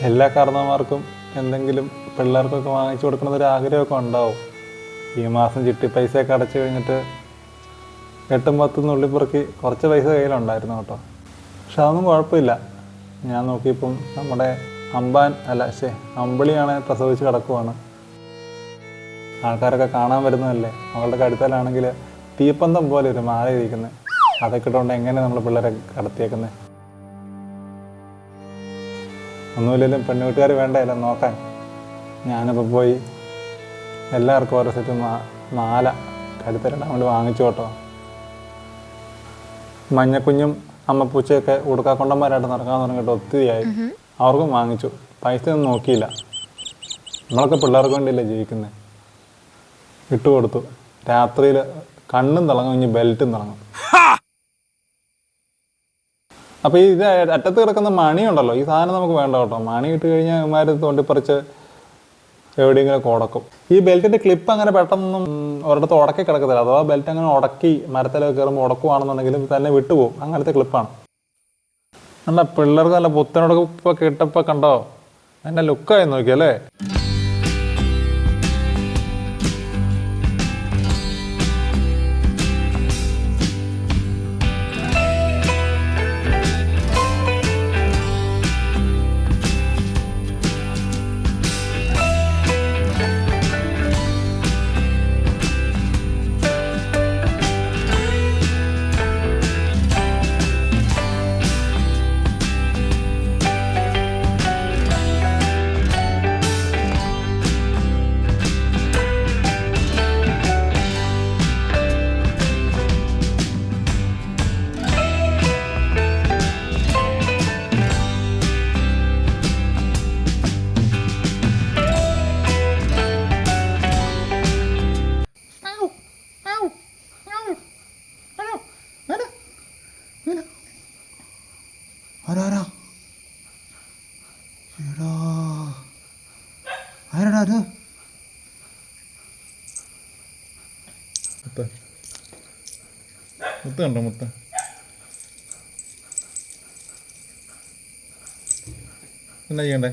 എല്ലാ കാരണവന്മാർക്കും എന്തെങ്കിലും പിള്ളേർക്കൊക്കെ വാങ്ങിച്ചു കൊടുക്കണമെന്നൊരു ആഗ്രഹമൊക്കെ ഉണ്ടാവും. ഈ മാസം ചിട്ടി പൈസയൊക്കെ അടച്ചു കഴിഞ്ഞിട്ട് 8-10 നുള്ളിപ്പുറക്കി കുറച്ച് പൈസ കയ്യിലുണ്ടായിരുന്നു കേട്ടോ. പക്ഷെ അതൊന്നും കുഴപ്പമില്ല. ഞാൻ നോക്കിയപ്പം നമ്മുടെ അമ്പിളിയാണെ പ്രസവിച്ച് കിടക്കുവാണ്. ആൾക്കാരൊക്കെ കാണാൻ വരുന്നതല്ലേ. അവളുടെ കഴുത്തലാണെങ്കിൽ തീപ്പന്തം പോലെ ഒരു മാല ഇരിക്കുന്നത്. അതൊക്കെ ഇട്ടുകൊണ്ട് എങ്ങനെ നമ്മൾ പിള്ളേരെ കടത്തിയേക്കുന്നത്? ഒന്നുമില്ലെങ്കിലും പെണ്ണുവീട്ടുകാർ വേണ്ടതല്ല നോക്കാൻ. ഞാനിപ്പോൾ പോയി എല്ലാവർക്കും ഓരോ സെറ്റ് മാല കഴുത്തിലിടാൻ വേണ്ടി വാങ്ങിച്ചു കേട്ടോ. മഞ്ഞക്കുഞ്ഞും അമ്മപ്പൂച്ചയൊക്കെ ഉടുക്കാക്കൊണ്ടന്മാരായിട്ട് നടക്കാൻ തുടങ്ങിയിട്ട് ഒത്തിരിയായി. അവർക്കും വാങ്ങിച്ചു. പൈസ ഒന്നും നോക്കിയില്ല. നമ്മളൊക്കെ പിള്ളേർക്ക് വേണ്ടിയല്ലേ ജീവിക്കുന്നത്. ഇട്ടുകൊടുത്തു. രാത്രിയിൽ കണ്ണും തിളങ്ങും, ഇനി ബെൽറ്റും തിളങ്ങും. അപ്പോൾ ഇത് അറ്റത്ത് കിടക്കുന്ന മണിയുണ്ടല്ലോ, ഈ സാധനം നമുക്ക് വേണ്ട കേട്ടോ. മണി ഇട്ട് കഴിഞ്ഞാൽ ഇവന്മാർ തോണ്ടിപ്പറിച്ച് എവിടെയെങ്കിലും ഉടക്കും. ഈ ബെൽറ്റിൻ്റെ ക്ലിപ്പ് അങ്ങനെ പെട്ടെന്നൊന്നും ഒരിടത്ത് ഉടക്കി കിടക്കത്തില്ല. അഥവാ ബെൽറ്റ് അങ്ങനെ ഉടക്കി മരത്തിലൊക്കെ കയറുമ്പോൾ ഉടക്കുവാണെന്നുണ്ടെങ്കിലും തന്നെ വിട്ടുപോകും. അങ്ങനത്തെ ക്ലിപ്പാണ്. അല്ല, പിള്ളേർക്ക് നല്ല പുത്തനോടൊക്കെ ഇട്ടപ്പോൾ കണ്ടോ എൻ്റെ ലുക്കായി നോക്കിയല്ലേ. ആരാടാ അത്? മുത്ത കണ്ടോ? മുത്ത എന്നാ ചെയ്യണ്ടേ?